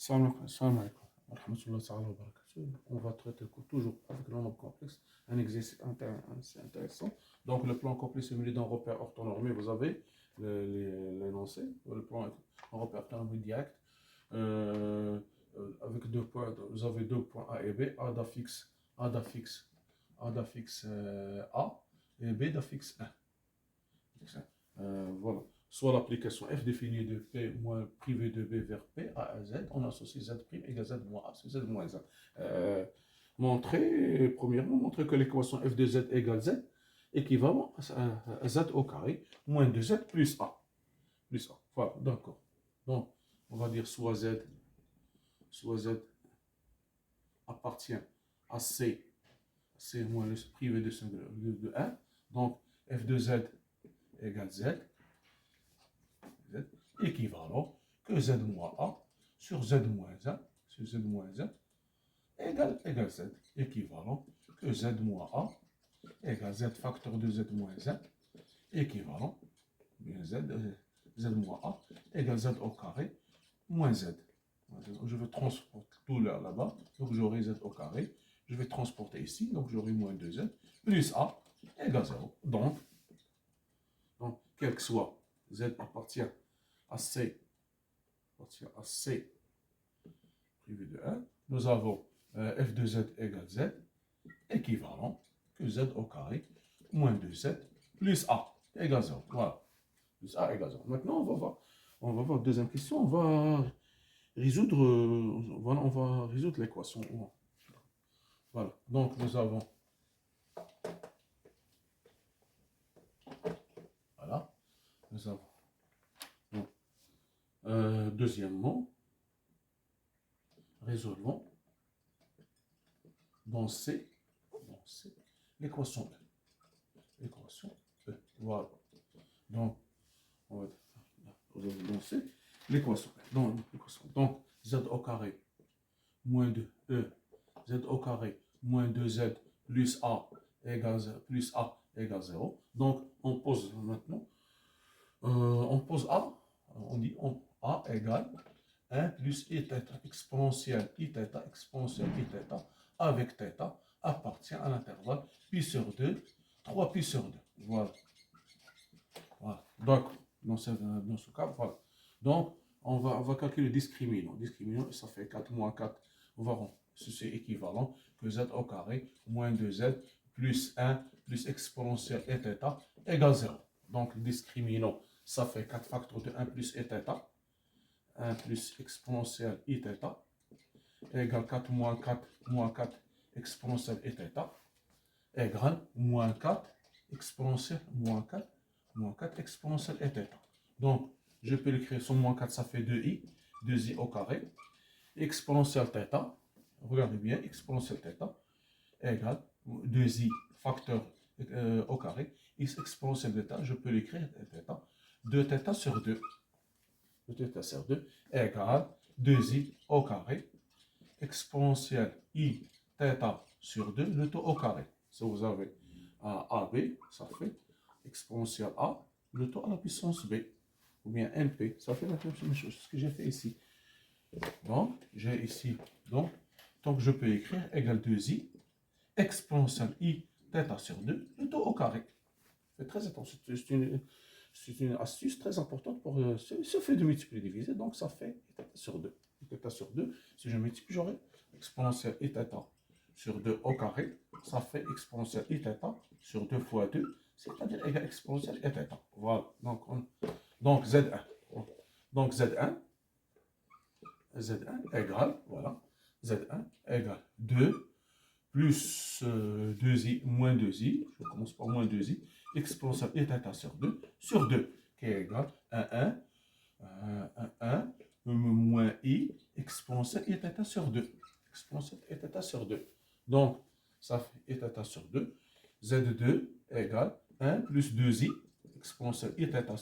Salam alaikum. Rahmatullah ta'ala wa barakatuh. On va traiter toujours avec le nombre complexe, un exercice assez intéressant. Donc, le plan complexe est muni d'un repère orthonormé. Vous avez l'énoncé, le plan un repère orthonormé direct. Euh, avec deux points, vous avez deux points A et B, A d'affixe, A et B d'affixe 1. Voilà. Soit l'application f définie de P moins privé de B vers P A à Z, on associe Z' égale Z moins A, c'est Z moins A. Premièrement, montrer que l'équation f de Z égale Z équivalent à Z au carré moins 2Z plus A. Plus A. Voilà, d'accord. Donc, on va dire soit Z appartient à C moins le privé de 1. Donc, f de Z égale Z équivalent que Z moins A sur Z moins 1 égale Z équivalent que Z moins A égale Z facteur de Z moins 1 équivalent Z moins A égale Z au carré moins Z. Je vais transporter tout là-bas, donc j'aurai Z au carré. Je vais transporter ici, donc j'aurai moins 2Z plus A égale 0. Donc, quel que soit Z appartient à C privé de 1, nous avons f de Z égale Z équivalent que Z au carré moins 2Z plus A égale 0. Voilà. Plus A égale 0. Maintenant, on va voir deuxième question. On va résoudre l'équation. Voilà. Donc, nous avons donc, deuxièmement, résolvons dans C l'équation E. Voilà. Donc, on va résolver dans C l'équation E. Donc, Z au carré moins 2E, Z au carré moins 2Z plus A égale 0. Donc, on pose maintenant, on pose A, on dit A égale 1 plus I θ exponentielle I θ avec θ appartient à l'intervalle pi sur 2, 3 pi sur 2. Voilà. Donc, dans ce cas, voilà. Donc, on va calculer le discriminant. Discriminant, ça fait 4 moins 4. On va rendre ceci équivalent que Z au carré moins 2Z plus 1 plus exponentielle et θ égale 0. Donc, le discriminant, ça fait 4 facteurs de 1 plus et θ. 1 plus exponentielle I θ égale 4 moins 4 exponentielle et θ égale moins 4 exponentielle et θ. Donc, je peux l'écrire sur moins 4, ça fait 2i au carré, exponentielle θ, regardez bien, exponentielle θ égale 2i facteur au carré, x exponentielle de θ, je peux l'écrire θ, 2θ sur 2. 2θ sur 2 égale 2i au carré, exponentielle i θ sur 2, le tout au carré. Si vous avez AB, ça fait exponentielle A, le tout à la puissance B, ou bien NP, ça fait la même chose, ce que j'ai fait ici. Donc, j'ai ici, donc je peux écrire égal 2i, exponentielle i θ sur 2, le tout au carré. Faites très attention, c'est une astuce très importante pour ce fait de multiplier et diviser. Donc, ça fait θ sur 2. θ sur 2, si je multiplie, j'aurai exponentielle i θ sur 2 au carré. Ça fait exponentielle i θ sur 2 fois 2, c'est-à-dire égal exponentielle i θ. Voilà. Donc Z1. Donc, Z1 égale, voilà, Z1 égale 2 plus 2i moins 2i, je commence par moins 2i, exponentielle i θ sur 2, qui est égal à 1 moins i exponentielle i θ sur 2. Exponentielle i θ sur 2. Donc, ça fait i θ sur 2. Z2 égale 1 plus 2i exponentielle i θ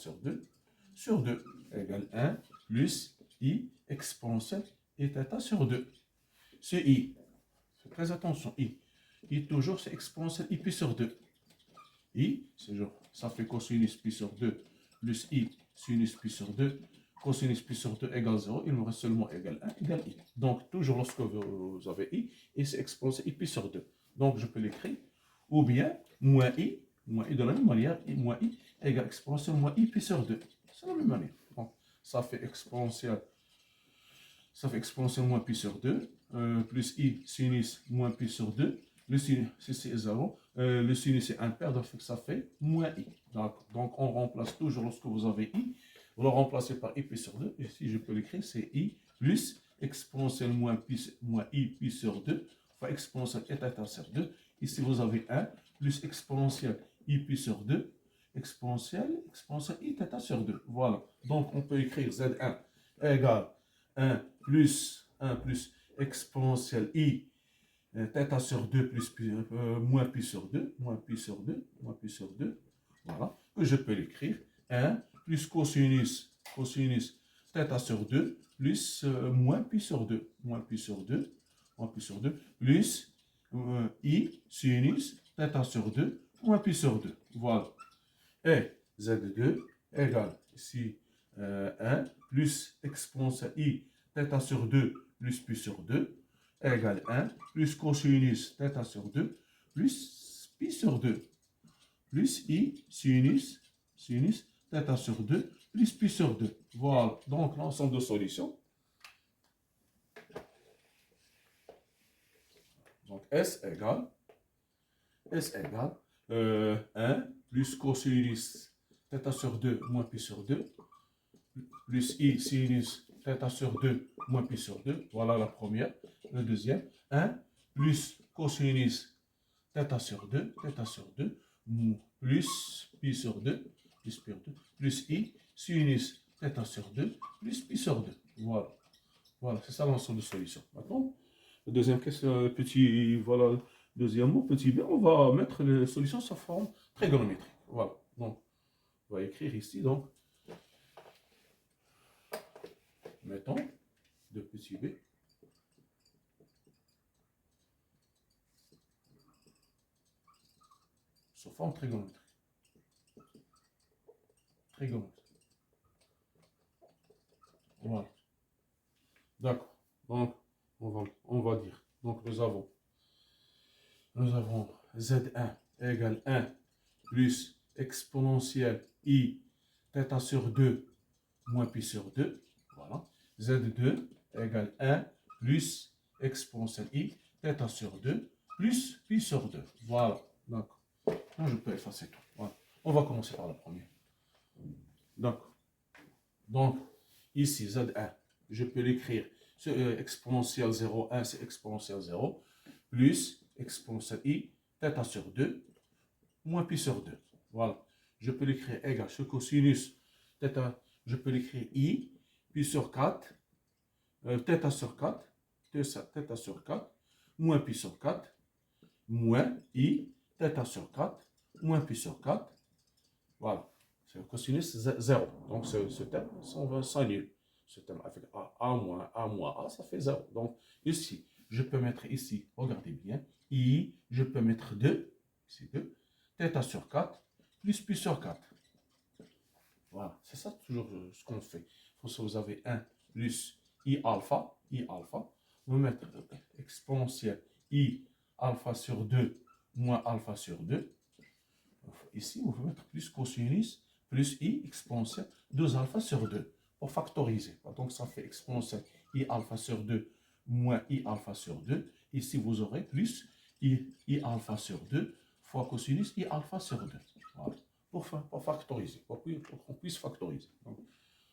sur 2 égale 1 plus i exponentielle i θ sur 2. C'est i. Faites très attention, i. I toujours, c'est exponentielle i pi sur 2. I, c'est genre, ça fait cosinus pi sur 2 plus i sinus pi sur 2 cosinus pi sur 2 égale 0, il me reste seulement égal 1 égale i. Donc, toujours lorsque vous avez i, et c'est exponentiel i pi sur 2. Donc, je peux l'écrire, ou bien moins i de la même manière, moins i égale exponentielle moins i pi sur 2. C'est la même manière. Donc, ça fait exponentielle moins pi sur 2, plus i sinus moins pi sur 2. Le sinus, si c'est 0, le sinus est impair, donc ça fait moins i. Donc, on remplace toujours lorsque vous avez i, vous le remplacez par i pi sur 2. Ici, je peux l'écrire, c'est i plus exponentielle moins i pi sur 2 fois exponentielle eta sur 2. Ici, vous avez 1 plus exponentielle i pi sur 2, exponentielle i θ sur 2. Voilà. Donc, on peut écrire Z1 égale 1 plus exponentielle i θ sur 2 plus moins pi sur 2, moins pi sur 2. Voilà. Que je peux l'écrire 1 plus cosinus θ sur 2 plus moins pi sur 2, plus i sinus θ sur 2 moins pi sur 2. Voilà. Et Z2 égale ici 1 plus exponentielle i θ sur 2 plus pi sur 2 égale 1 plus cosinus θ sur 2 plus pi sur 2 plus i sinus θ sur 2 plus pi sur 2. Voilà. Donc l'ensemble de solutions. Donc S égale 1 plus cosinus θ sur 2 moins pi sur 2 plus i sinus θ sur 2 moins pi sur 2. Voilà la première. La deuxième, 1 plus cosinus θ sur 2 plus pi sur 2 plus i sinus θ sur 2 plus pi sur 2. Voilà, c'est ça l'ensemble de solutions. Maintenant, la deuxième question, voilà, deuxième mot, petit b, on va mettre les solutions sous forme trigonométrique. Voilà, donc, on va écrire ici, donc, mettons, de petit b, sous forme trigonométrique. Voilà. D'accord. Donc, on va dire. Donc, nous avons Z1 égale 1 plus exponentielle i θ sur 2 moins pi sur 2. Voilà. Z2 égale 1 plus exponentielle i θ sur 2 plus pi sur 2. Voilà. D'accord. Là, je peux effacer tout. Voilà. On va commencer par la première. D'accord. Donc, ici, Z1, je peux l'écrire exponentielle 0,1, c'est exponentielle 0, plus exponentielle i, θ sur 2, moins pi sur 2. Voilà. Je peux l'écrire égal, ce cosinus, θ, je peux l'écrire i, pi sur 4, θ sur 4, θ sur 4, moins pi sur 4, moins i, θ sur 4, moins pi sur 4. Voilà. C'est le cosinus 0. Donc, ce terme, on va s'annuler. Ce terme avec a moins a, ça fait 0. Donc, ici, je peux mettre ici, regardez bien, i, je peux mettre 2, ici 2, θ sur 4, plus pi sur 4. Voilà, c'est ça toujours ce qu'on fait. Si vous avez 1 plus i alpha, vous mettez exponentielle i alpha sur 2 moins alpha sur 2. Ici, vous pouvez mettre plus cosinus plus i exponentielle 2 alpha sur 2 pour factoriser. Donc, ça fait exponentielle i alpha sur 2 moins i alpha sur 2. Ici, vous aurez plus i alpha sur 2 fois cosinus i alpha sur 2. Voilà. Pour factoriser, pour qu'on puisse factoriser.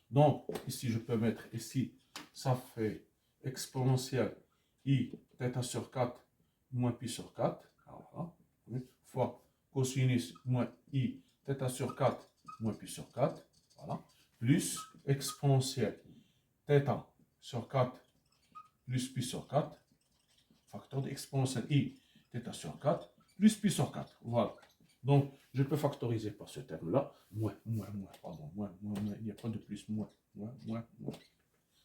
Donc, ici, je peux mettre ici, ça fait exponentielle i θ sur 4 moins pi sur 4. Voilà. Fois cosinus moins i θ sur 4 moins pi sur 4, voilà, plus exponentielle θ sur 4 plus pi sur 4, facteur d'exponentielle i θ sur 4 plus pi sur 4, voilà. Donc, je peux factoriser par ce terme-là, moins, il n'y a pas de plus, moins,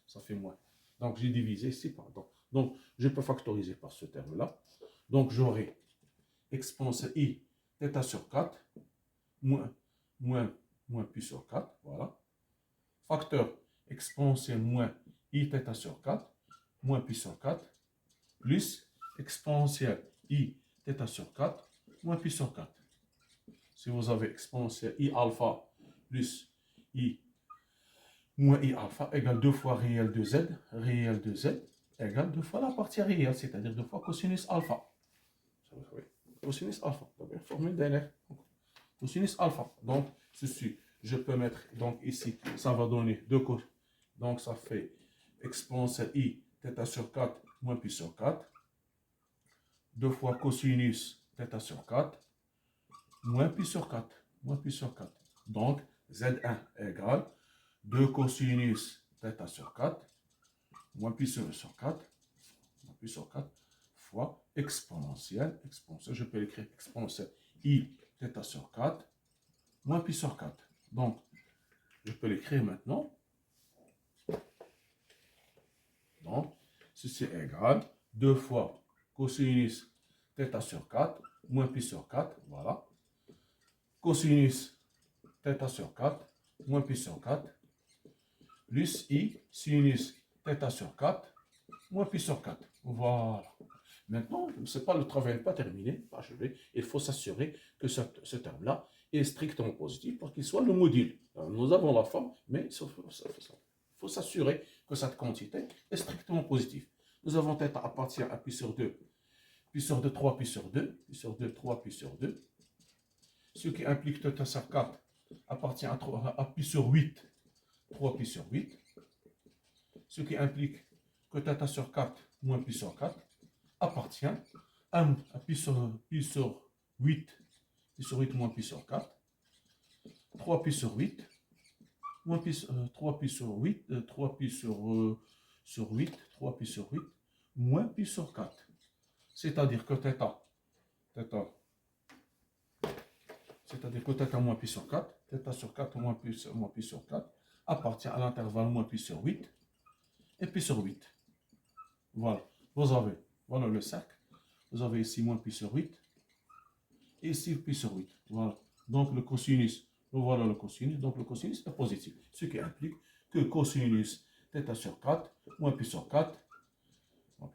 ça fait moins. Donc, j'ai divisé ici par donc. Donc, je peux factoriser par ce terme-là. Donc, j'aurai exponentielle i θ sur 4 moins pi sur 4, voilà. Facteur exponentielle moins I θ sur 4, moins pi sur 4, plus exponentielle I θ sur 4, moins pi sur 4. Si vous avez exponentielle I alpha plus I moins I alpha égale 2 fois réel de Z égale 2 fois la partie réelle, c'est-à-dire 2 fois cosinus alpha. Cosinus alpha, formule d'NF. Cosinus alpha. Donc, ceci, je peux mettre, donc ici, ça va donner 2 cos. Donc, ça fait exponentielle I θ sur 4 moins pi sur 4. 2 fois cosinus θ sur 4 moins pi sur 4. Moins pi sur 4. Donc, Z1 égale 2 cosinus θ sur 4 moins pi sur 4. Moins pi sur 4 fois exponentielle. Je peux écrire exponentielle I θ sur 4 moins pi sur 4. Donc, je peux l'écrire maintenant. Donc, ceci est égal 2 fois cosinus θ sur 4 moins pi sur 4. Voilà. Cosinus θ sur 4 moins pi sur 4 plus I sinus θ sur 4 moins pi sur 4. Voilà. Maintenant, le travail n'est pas terminé, pas achevé. Il faut s'assurer que ce terme-là est strictement positif pour qu'il soit le module. Alors, nous avons la forme, mais il faut s'assurer que cette quantité est strictement positive. Nous avons θ appartient à pi sur 2, pi sur 2, 3 pi sur 2, pi sur 2, 3 pi sur 2. Ce qui implique θ sur 4 appartient à pi sur 8, 3 pi sur 8. Ce qui implique que θ sur 4 moins pi sur 4 appartient à pi sur 8, pi sur 8 moins pi sur 4, 3 pi sur 8, moins pi, 3 pi sur 8, 3 pi sur 8, 3 pi sur 8, moins pi sur 4. C'est-à-dire que θ moins pi sur 4, θ sur 4 moins pi sur 4, appartient à l'intervalle moins pi sur 8 et pi sur 8. Voilà, voilà le cercle. Vous avez ici moins pi sur 8 et ici pi sur 8. Voilà. Donc le cosinus, voilà le cosinus. Donc le cosinus est positif. Ce qui implique que cosinus θ sur 4 moins pi sur 4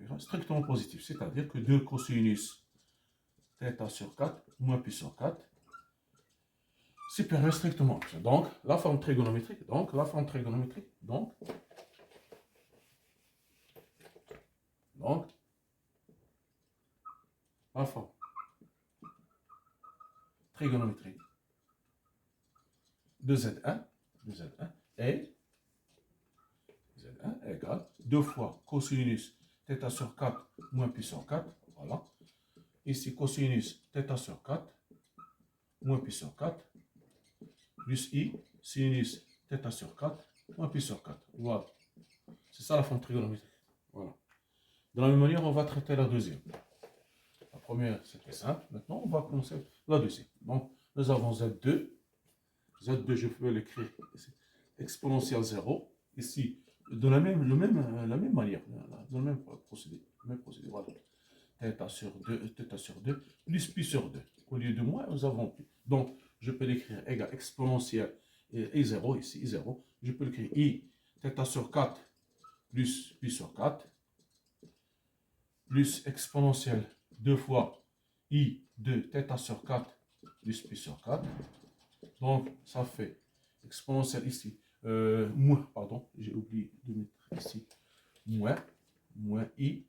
est strictement positif. C'est-à-dire que 2 cosinus θ sur 4 moins pi sur 4 supérieur strictement. Donc la forme trigonométrique. Donc la forme trigonométrique de Z1 est Z1 égale 2 fois cosinus θ sur 4 moins pi sur 4. Voilà. Ici, cosinus θ sur 4 moins pi sur 4 plus I sinus θ sur 4 moins pi sur 4. Voilà. C'est ça la forme trigonométrique. Voilà. De la même manière, on va traiter la deuxième. La première, c'était simple. Maintenant, on va commencer la deuxième. Donc, nous avons Z2. Z2, je peux l'écrire exponentielle 0. Ici, de la même manière, dans le même procédé. Voilà. θ sur 2, plus pi sur 2. Au lieu de moins, nous avons pi. Donc, je peux l'écrire égal exponentielle et 0, ici, 0. Je peux l'écrire I θ sur 4 plus pi sur 4 plus exponentielle 2 fois I de θ sur 4 plus pi sur 4. Donc, ça fait exponentielle ici, moins, pardon, j'ai oublié de mettre ici, moins I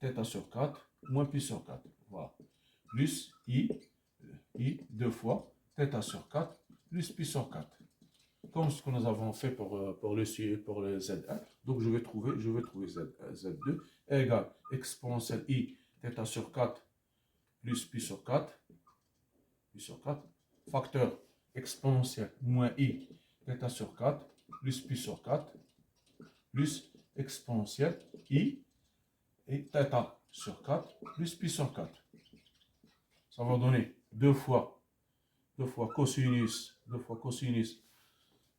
θ sur 4 moins pi sur 4. Voilà. Plus I 2 fois θ sur 4 plus pi sur 4. Comme ce que nous avons fait pour le Z1. Donc, je vais trouver Z2 égale exponentielle I θ sur 4 plus pi sur 4. Facteur exponentielle moins I θ sur 4 plus pi sur 4 plus exponentielle I et θ sur 4 plus pi sur 4. Ça va donner 2 fois cosinus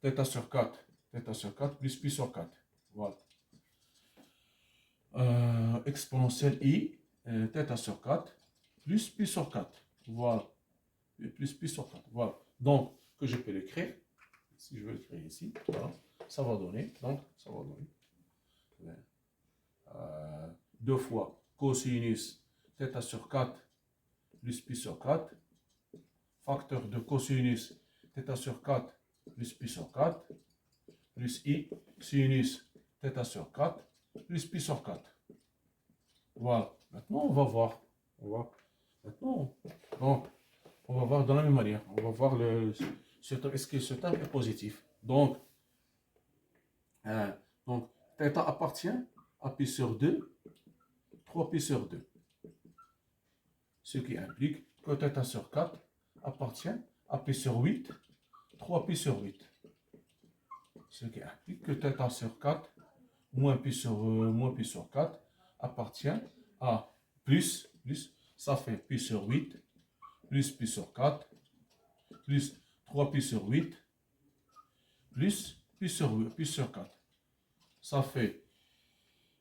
θ sur 4 plus pi sur 4. Voilà. Exponentielle I θ sur 4 plus pi sur 4. Voilà. Plus pi sur 4. Voilà. Donc, que je peux l'écrire. Si je veux l'écrire ici. Voilà. ça va donner, donc, ça va donner 2 fois cosinus θ sur 4 plus pi sur 4, facteur de cosinus θ sur 4 plus pi sur 4, plus i sinus θ sur 4 plus pi sur 4. Voilà. Maintenant, on va voir. Maintenant, donc, on va voir de la même manière. On va voir est-ce que ce terme est positif. Donc, θ appartient à pi sur 2, 3 pi sur 2. Ce qui implique que θ sur 4 appartient à pi sur 8, 3 pi sur 8. Ce qui implique que θ sur 4 moins pi sur 4 appartient à plus, ça fait pi sur 8, plus pi sur 4, plus 3 pi sur 8, plus pi sur 4. Ça fait,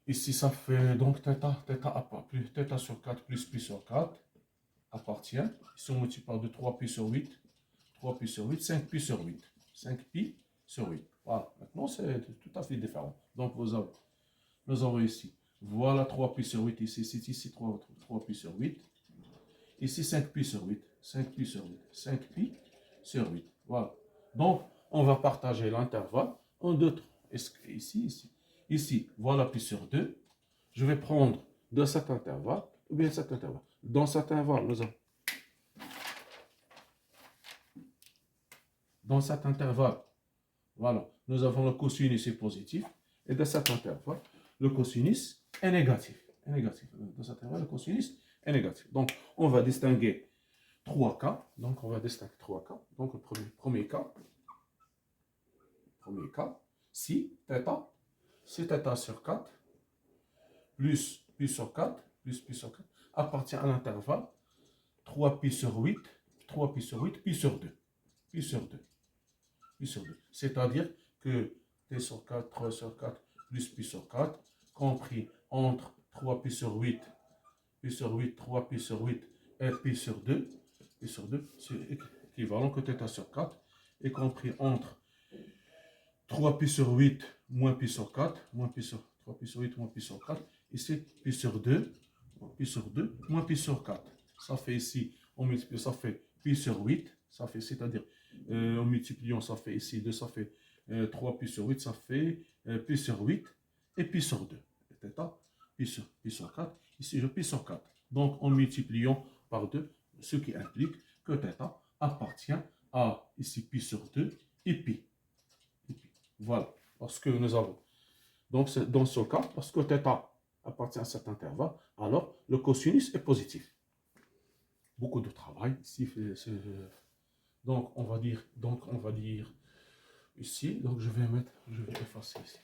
ici ça fait donc θ sur 4 plus pi sur 4 appartient, ici on multiplie par 2, 3 pi sur 8, 3 pi sur 8, 5 pi sur 8, 5 pi sur 8. Voilà, maintenant c'est tout à fait différent. Donc nous avons ici, voilà 3 pi sur 8, ici 3 pi sur 8, ici 5 pi sur 8, 5 pi sur 8, 5 pi sur 8. Voilà. Donc on va partager l'intervalle en deux. Ici, voilà pi sur 2. Je vais prendre de cet intervalle, ou bien cet intervalle. Dans cet intervalle, voilà, nous avons le cosinus est positif, et de cet intervalle, le cosinus est négatif. Dans cet intervalle, le cosinus est négatif. Donc, on va distinguer 3 cas. Donc, le premier cas, si θ sur 4 plus pi sur 4 appartient à l'intervalle 3 pi sur 8, pi sur 2. C'est-à-dire que t sur 4, 3 sur 4 plus pi sur 4, compris entre 3 pi sur 8, 3 pi sur 8 et pi sur 2, c'est équivalent que θ sur 4 est compris entre 3 pi sur 8 moins pi sur 4, 3 pi sur 8 moins pi sur 4, ici pi sur 2, moins pi sur 4. Ça fait ici, on multiplie, ça fait pi sur 8, ça fait, c'est-à-dire, en multipliant, ça fait ici 2, ça fait 3 pi sur 8, ça fait pi sur 8 et pi sur 2. θ, pi sur 4, ici je pi sur 4. Donc en multipliant par 2, ce qui implique que θ appartient à ici pi sur 2 et pi. Voilà, parce que nous avons. Donc dans ce cas, parce que θ appartient à cet intervalle, alors le cosinus est positif. Beaucoup de travail ici. Donc on va dire ici, donc je vais effacer ici.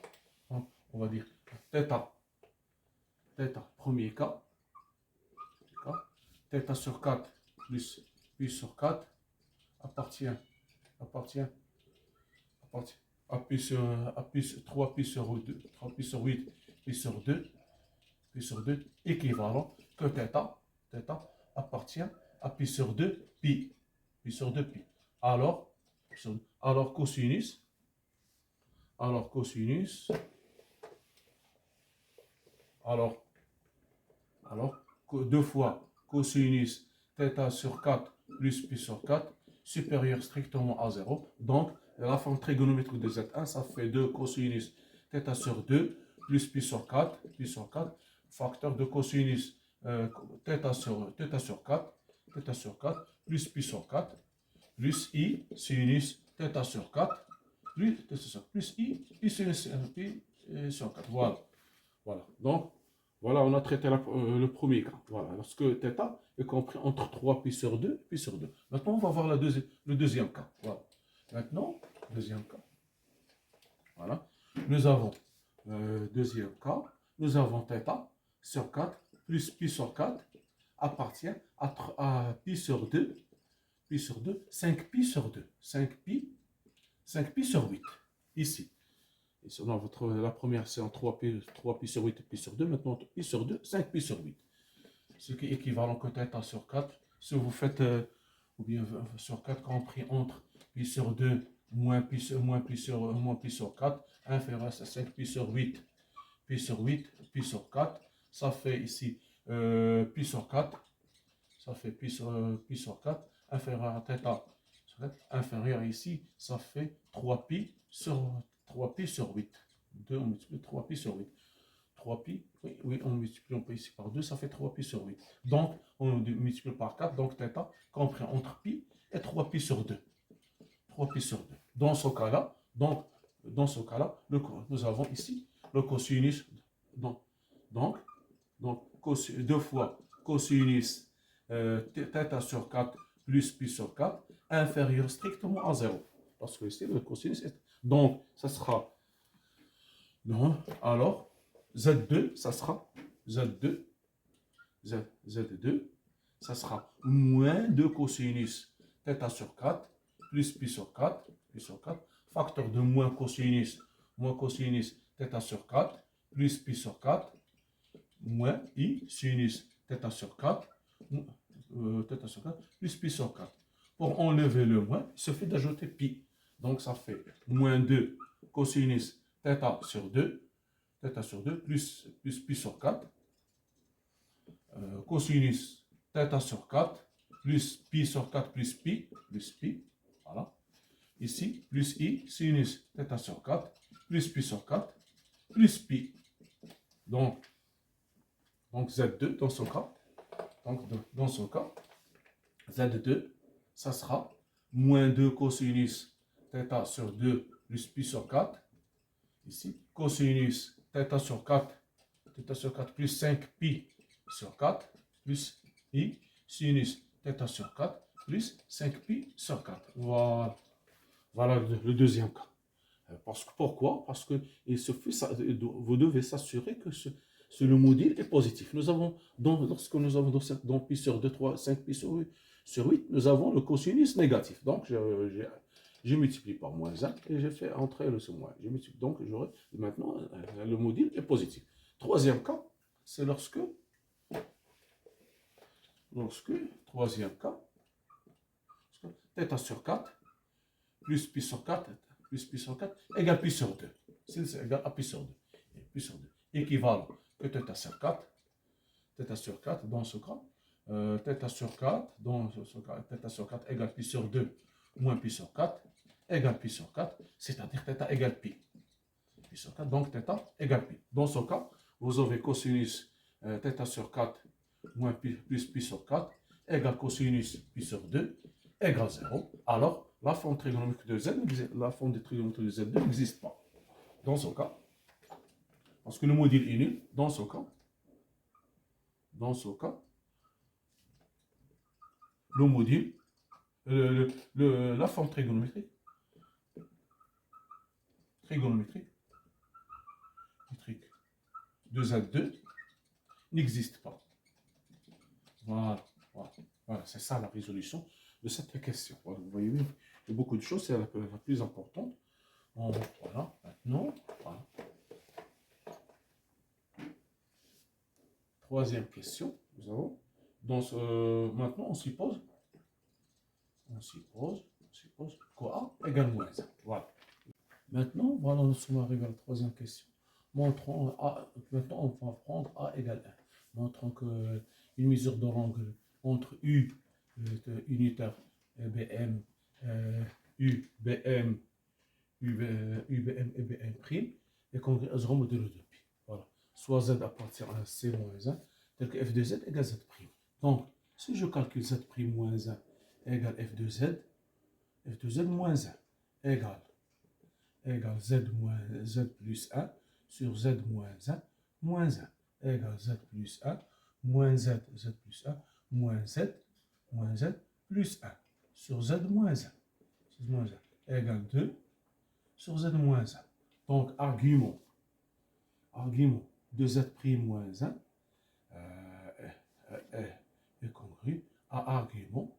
Donc, on va dire θ, premier cas, θ sur 4 plus pi sur 4 appartient à 3 pi sur 8, pi sur 2, équivalent que θ appartient à pi sur 2, pi. Alors cosinus, 2 fois cosinus θ sur 4 plus pi sur 4 supérieur strictement à 0. Donc, la forme trigonométrique de Z1, ça fait 2 cosinus θ sur 2 plus pi sur 4, facteur de cosinus θ sur 4, plus pi sur 4, plus i sinus θ sur 4, plus i sinus pi sur 4. Voilà. Donc, voilà, on a traité le premier cas. Voilà, lorsque θ est compris entre 3 pi sur 2, pi sur 2. Maintenant, on va voir le deuxième cas. Voilà. Maintenant, deuxième cas. Voilà. Nous avons deuxième cas. Nous avons θ sur 4 plus pi sur 4 appartient à pi sur 2, 5 pi sur 2. 5 pi sur 8. Ici. La première, c'est en 3 pi sur 8 et pi sur 2. Maintenant, pi sur 2, 5 pi sur 8. Ce qui est équivalent que θ sur 4. Si vous faites, ou bien sur 4 compris entre pi sur 2 moins pi sur 4, inférieur à 5 pi sur 8, pi sur 8, pi sur 4. Ça fait ici pi sur 4. Ça fait pi sur 4, inférieur à θ, inférieur ici, ça fait 3 pi sur 8. 2, on multiplie 3 pi sur 8. 3 pi, oui, on multiplie ici par 2, ça fait 3 pi sur 8. Donc, on multiplie par 4, donc θ comprend entre pi et 3 pi sur 2. 3 pi sur 2. Dans ce cas-là, nous avons ici le cosinus. Donc 2 fois cosinus θ sur 4 plus pi sur 4 inférieur strictement à 0. Parce que ici, le cosinus est... Donc, ça sera... Non, alors, Z2, ça sera Z2, ça sera moins 2 cosinus θ sur 4 plus pi sur 4, facteur de moins cosinus θ sur 4 plus pi sur 4 moins i sinus θ sur 4 plus pi sur 4. Pour enlever le moins, il suffit d'ajouter pi. Donc ça fait moins 2 cosinus θ sur 2 plus pi sur 4 cosinus θ sur 4 plus pi sur 4 plus pi, voilà. Ici, plus i sinus θ sur 4 plus pi sur 4 plus pi. Donc Z2 dans ce cas. Dans ce cas, Z2, ça sera moins 2 cosinus θ sur 2 plus pi sur 4. Ici, cosinus θ sur 4 plus 5 pi sur 4 plus i sinus θ sur 4 plus 5 pi sur 4. Voilà. Voilà le deuxième cas. Pourquoi? Parce que vous devez s'assurer que le module est positif. Lorsque nous avons dans pi sur 2, 3, 5 pi sur 8, nous avons le cosinus négatif. Donc, j'ai multiplié par moins 1 et j'ai fait entrer le moins. Donc, maintenant, le module est positif. Troisième cas, c'est lorsque troisième cas, θ sur 4 plus pi sur 4 égale pi sur 2. C'est égal à pi sur 2. Pi sur 2. Équivalent que θ sur 4. θ sur 4 dans ce cas. θ sur 4 égale pi sur 2 moins pi sur 4 égale pi sur 4. C'est-à-dire θ égale pi. Pi sur 4, donc θ égale pi. Dans ce cas, vous avez cosinus θ sur 4 moins pi plus pi sur 4 égale cosinus pi sur 2 égale 0. Alors, la forme trigonométrique de Z, la forme de trigonométrie de Z2 n'existe pas. Dans ce cas, parce que le module est nul, dans ce cas, le module, la forme trigonométrique de Z2 n'existe pas. Voilà. C'est ça la résolution de cette question. Voilà, vous voyez, il y a beaucoup de choses, c'est la plus importante. Voilà, maintenant, voilà. Troisième question, nous avons. Maintenant, on suppose qu'A égale moins 1. Voilà. Maintenant, voilà, nous sommes arrivés à la troisième question. Maintenant, on va prendre A égale 1. Montrons qu'une mesure de l'angle entre U unitaire BM, UBM et BM prime est congrue à 0 modulo 2π. Voilà. Soit Z appartient à C moins 1, tel que f de Z égale Z prime. Donc, si je calcule Z prime moins 1 égale f de Z moins 1 égale Z plus 1 sur Z moins 1 égale Z plus 1 moins Z plus 1 moins Z plus 1 sur Z moins 1 égale 2 sur Z moins 1. Donc, argument de Z prime moins 1 est congru à argument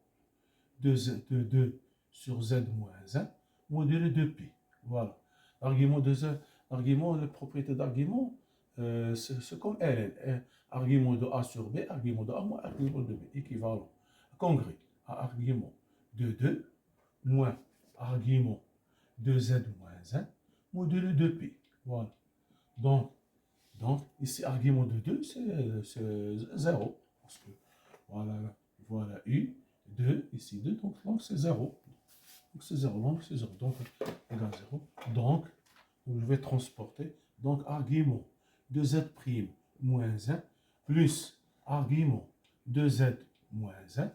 de 2 sur Z moins 1 modulé de π. Voilà. Argument de Z, les propriétés d'argument, c'est comme ln. Argument de A sur B, argument de A moins argument de B, équivalent. Congru à argument de 2 moins argument de Z moins 1 modulo de pi. Voilà. Donc ici, argument de 2, c'est 0. Parce que, voilà U, 2, ici 2, donc c'est 0. Donc c'est 0, donc c'est 0. Donc, égal 0. Donc, je vais transporter. Donc, argument de Z' moins 1 plus argument de Z moins 1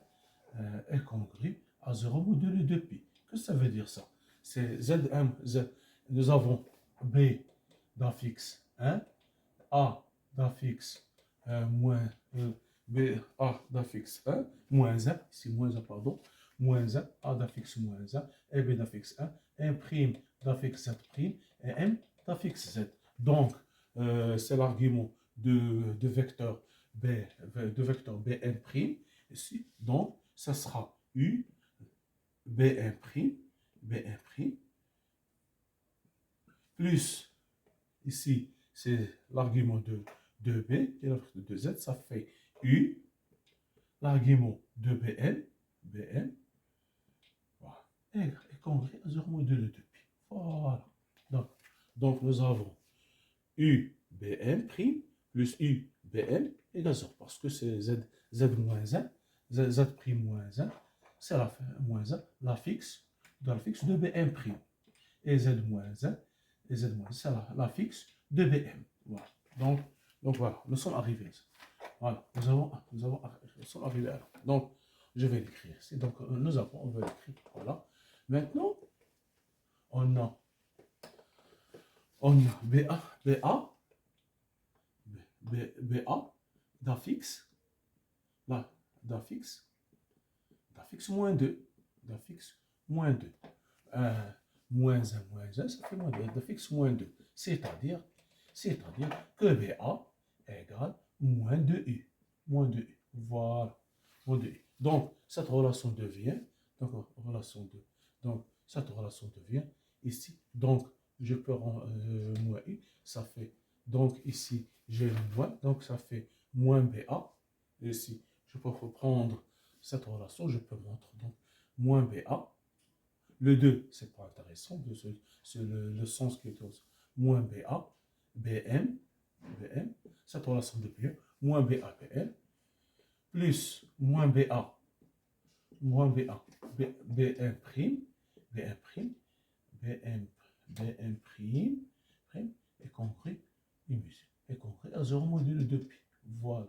est congru à 0 modulo de pi. Qu'est-ce que ça veut dire ça? C'est Zm, Z. Nous avons B d'affixe 1, A d'affixe moins B, A d'affixe 1, moins 1, ici moins 1, pardon, moins 1, A d'affixe moins 1, et B d'affixe 1, M' d'affixe Z' et M d'affixe Z. Donc, c'est l'argument de vecteur B, de vecteur Bm', ici. Donc, ça sera U, Bm', plus, ici, c'est l'argument de B et l'argument de Z, ça fait U, l'argument de Bn, voilà, et congrès à 0 modulo de pi. Voilà. Donc, nous avons U, Bn' plus U, Bn égale 0, parce que c'est Z moins 1, Z' moins 1, c'est la moins 1, la fixe de Bn'. Et Z moins 1, et Z moins 1, c'est la fixe de Bm. Voilà. Donc voilà, nous sommes arrivés. Voilà, nous sommes arrivés à là. Donc, je vais l'écrire ici. Donc, on va l'écrire. Voilà. Maintenant, on a BA d'affixe, d'affixe moins 2. D'affixe moins 2. Moins 1, ça fait moins 2. D'affixe moins 2. C'est-à-dire que BA égale moins 2U. Moins 2U. Voilà. Moins 2U. Donc, cette relation devient, cette relation devient ici. Donc, je peux moins U. Ça fait, donc ici, j'ai le moins. Donc, ça fait moins BA. Ici, je peux reprendre cette relation. Je peux montrer. Donc, moins BA. Le 2, c'est pas intéressant, c'est le sens qui est moins BA, BM, cette relation de bien, moins BA, BM, plus moins BA, BM prime, est compris à 0 modulo de pi. Voilà.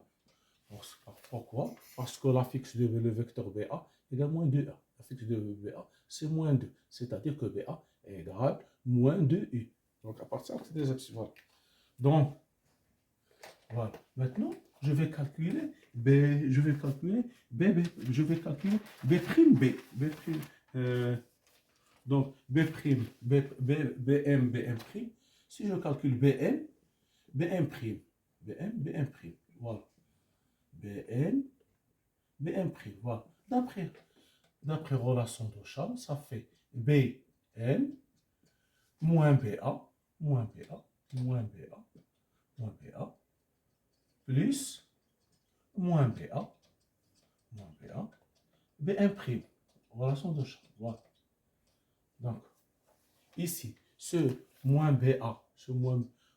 Pourquoi? Parce que la fixe de le vecteur BA égale moins 2A. La fixe de BA, c'est moins 2. C'est-à-dire que BA égale moins 2U. Donc, à partir des epsilon. Voilà. Donc, voilà. Maintenant, je vais calculer B, je vais calculer B', donc BM'. Si je calcule BM', voilà. BM', voilà. D'après relation de Charles, ça fait BM moins BA, plus moins BA, BM'. Relation de Charles, voilà. Donc, ici, ce moins BA,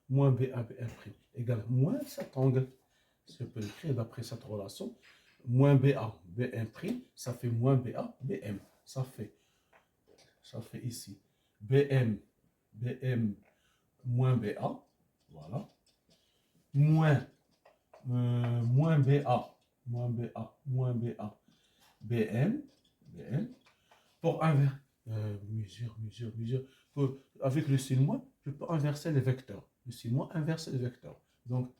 moins BA, BM' égale moins cet angle. Je peux l'écrire d'après cette relation. Moins BA, BM', ça fait moins BA, BM. Ça fait ici BM moins BA, voilà, moins BA, BM, pour inverser, mesure, avec le signe moins, je peux inverser les vecteurs. Le signe moins inverse les vecteurs. Donc,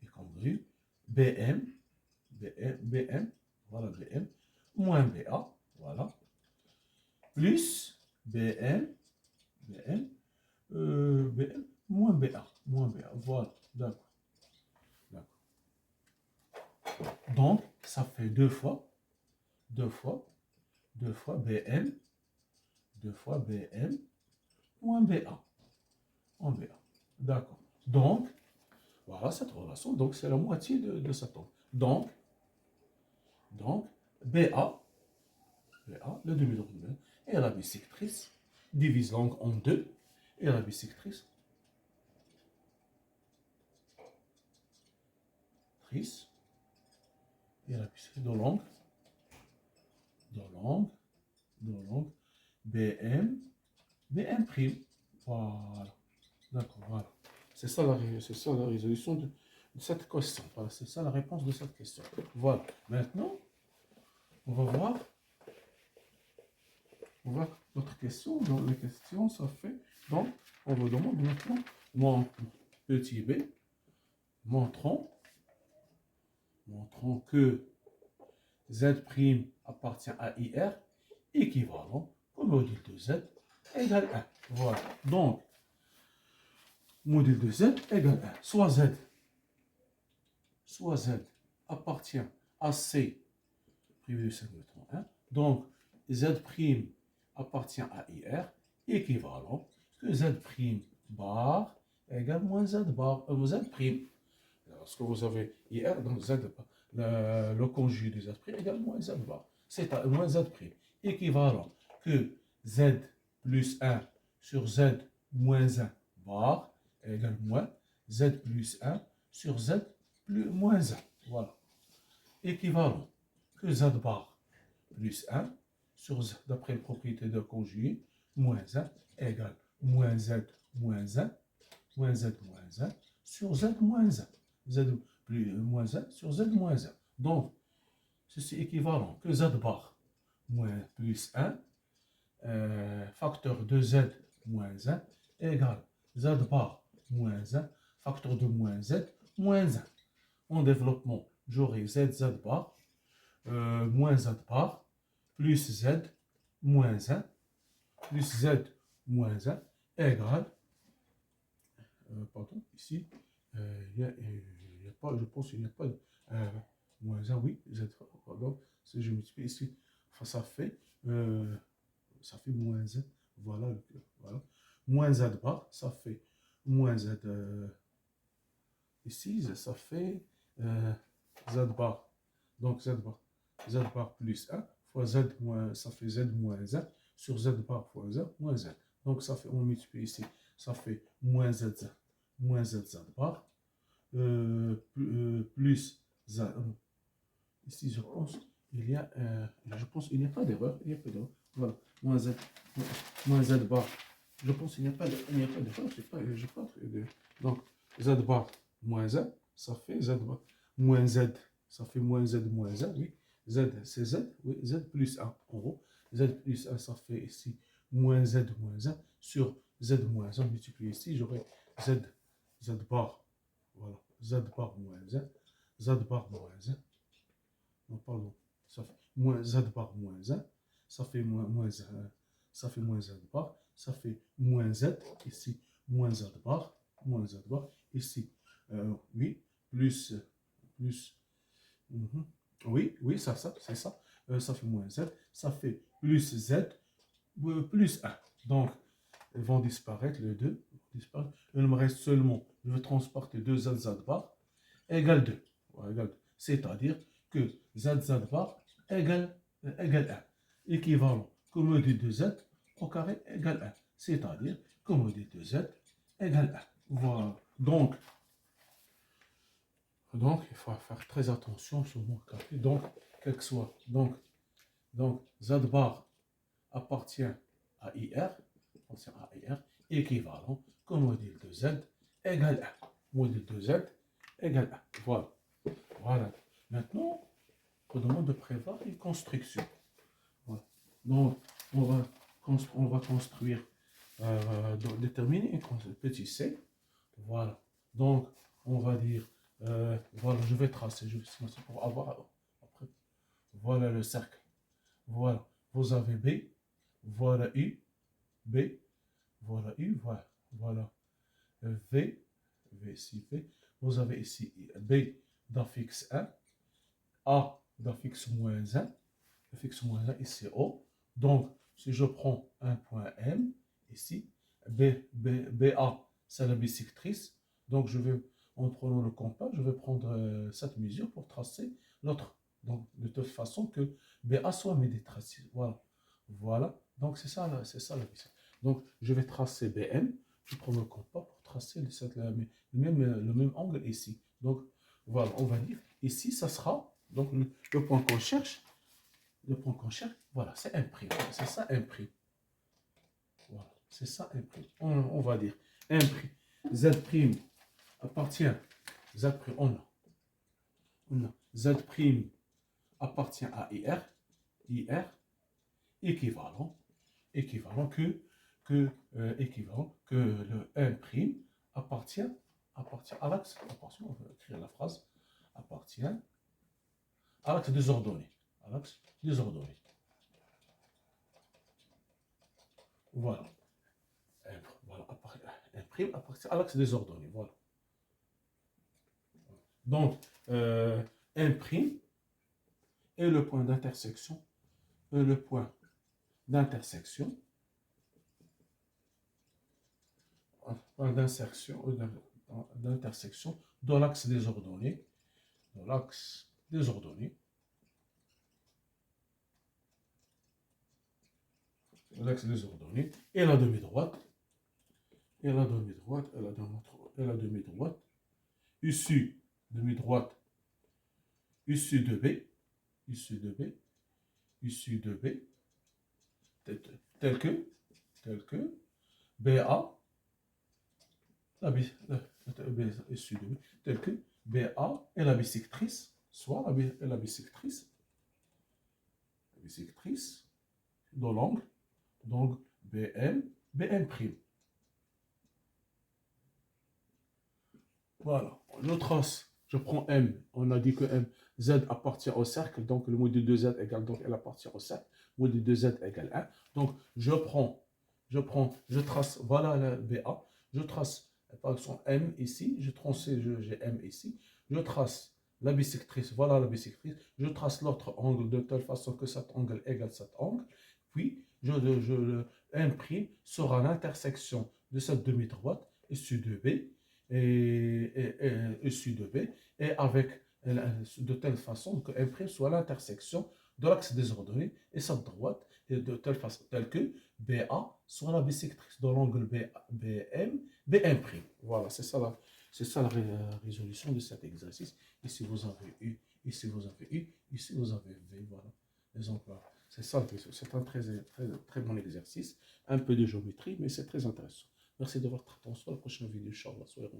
et congru, BM, voilà BM, moins BA, voilà, plus BM, moins BA, voilà, d'accord. Donc, ça fait deux fois BM, moins BA, d'accord. Donc, voilà cette relation, donc c'est la moitié de cet angle. Donc, BA, le demi-droite et la bisectrice divise l'angle en deux, et la bisectrice, et la bisectrice de l'angle, BM, BM'. Voilà. D'accord, voilà. C'est ça la résolution de cette question. Voilà, c'est ça la réponse de cette question. Voilà. Maintenant, on va voir notre question. Donc, les questions, ça fait. Donc, on vous demande maintenant, mon petit b, montrons que Z' appartient à IR équivalent au module de Z égale 1. Voilà. Donc, module de Z égale 1. Soit Z appartient à C privé de 5 neutron 1. Donc, Z' appartient à IR équivalent que Z' bar égale moins Z bar, Z'. Lorsque vous avez IR, donc Z, le conjugué de Z' égale moins Z bar. C'est moins Z'. Équivalent que Z plus 1 sur Z moins 1 bar égale moins Z plus 1 sur Z plus moins 1. Voilà. Équivalent que Z bar plus 1 sur Z, d'après les propriétés de conjugué, moins 1 égale moins Z moins 1, moins Z moins 1 sur Z moins 1. Z plus moins 1 sur Z moins 1. Donc, ceci est équivalent que Z bar moins plus 1, facteur de Z moins 1, égale Z bar moins 1, facteur de moins Z moins 1. En développement, j'aurai Z bar moins Z bar plus Z moins 1 plus Z moins 1 égale, pardon, ici, il n'y a pas, je pense qu'il n'y a pas de moins 1, oui, Z, pardon, si je multiplie ici, enfin, ça fait moins Z, voilà, voilà, moins Z bar, ça fait moins Z, ici, ça fait Z bar, donc Z bar plus 1 fois Z moins, ça fait Z moins 1 sur Z bar fois Z moins 1. Donc ça fait, on multiplie ici, ça fait moins Z bar plus Z. Ici, je pense, il n'y a pas d'erreur. Il n'y a pas d'erreur. Voilà, moins Z bar. Je pense qu'il n'y a pas d'erreur. Donc Z bar moins 1, ça fait Z bar moins Z, ça fait moins Z moins 1, oui. Z, c'est Z, oui, Z plus 1 en haut. Z plus 1, ça fait ici moins Z moins 1 sur Z moins 1 multiplié ici, j'aurai Z bar, voilà, Z bar moins 1, Z bar moins 1, non, pardon, ça fait moins Z bar moins 1, ça fait moins Z, ça fait moins Z bar, ça fait moins Z, ici, moins Z bar, ici, oui, plus, oui, c'est ça. Ça fait moins Z, ça fait plus Z, plus 1. Donc, ils vont disparaître, les deux. Il me reste seulement, je vais transporter 2 Z bar égale 2. Voilà, c'est-à-dire que Z bar égale 1. Équivalent que module de Z au carré égale 1. C'est-à-dire que module de Z égale 1. Voilà. Donc, il faut faire très attention sur mon calcul. Donc, quel que soit. Donc, Z bar appartient à IR, équivalent que module de Z égale 1. Module de Z égale 1. Voilà. Voilà. Maintenant, on demande de prévoir une construction. Voilà. Donc, on va construire, déterminer un petit C. Voilà. Donc, on va dire, voilà, je vais tracer, pour avoir après. Voilà le cercle. Voilà. Vous avez B, voilà U, B, voilà U, voilà V, ici V. Vous avez ici B d'affixe 1, A d'affixe moins 1, moins 1 ici O. Donc, si je prends un point M, ici, BA, c'est la bisectrice. Donc, je vais, en prenant le compas, je vais prendre cette mesure pour tracer l'autre. Donc, de toute façon que BA soit médiatrice. Voilà. Voilà. Donc, c'est ça la bisectrice. Donc, je vais tracer BM. je prends le compas pour tracer le même angle ici. Donc, voilà, on va dire, ici, ça sera, donc le point qu'on cherche, voilà, c'est un prime. C'est ça, un prime. Voilà, c'est ça, un prime. On va dire, un prime. Z prime appartient, Z prime, on a Z prime appartient à IR équivalent, équivalent équivalent que le 1' appartient à l'axe, attention, on va écrire la phrase, appartient à l'axe des ordonnées. À l'axe des ordonnées. Voilà. Voilà, un' appartient à l'axe des ordonnées. Voilà. Donc, un' est le point d'intersection, d'intersection dans l'axe des ordonnées, et la demi-droite, issue de B, tel que BA, issue de B, tel que BA est la bisectrice, soit la bisectrice de l'angle, donc BM'. Voilà, je trace, je prends M, on a dit que M, Z appartient au cercle, donc le module de Z égale, donc elle appartient au cercle, module de Z égale 1, donc je trace, voilà le BA, je trace, par exemple M ici, j'ai M ici, je trace la bisectrice, voilà la bisectrice, je trace l'autre angle de telle façon que cet angle égale cet angle, puis M' sera l'intersection de cette demi-droite issue de B, issue de B, et avec de telle façon que M' soit l'intersection de l'axe des ordonnées et cette droite, et de telle façon, telle que BA soit la bisectrice de l'angle BM'. Voilà, c'est ça la résolution de cet exercice. Ici vous avez U, ici vous avez U, ici vous avez V. Voilà, les emplois. C'est ça, c'est un très bon exercice. Un peu de géométrie, mais c'est très intéressant. Merci de votre attention. À la prochaine vidéo, Inch'Allah. Soyez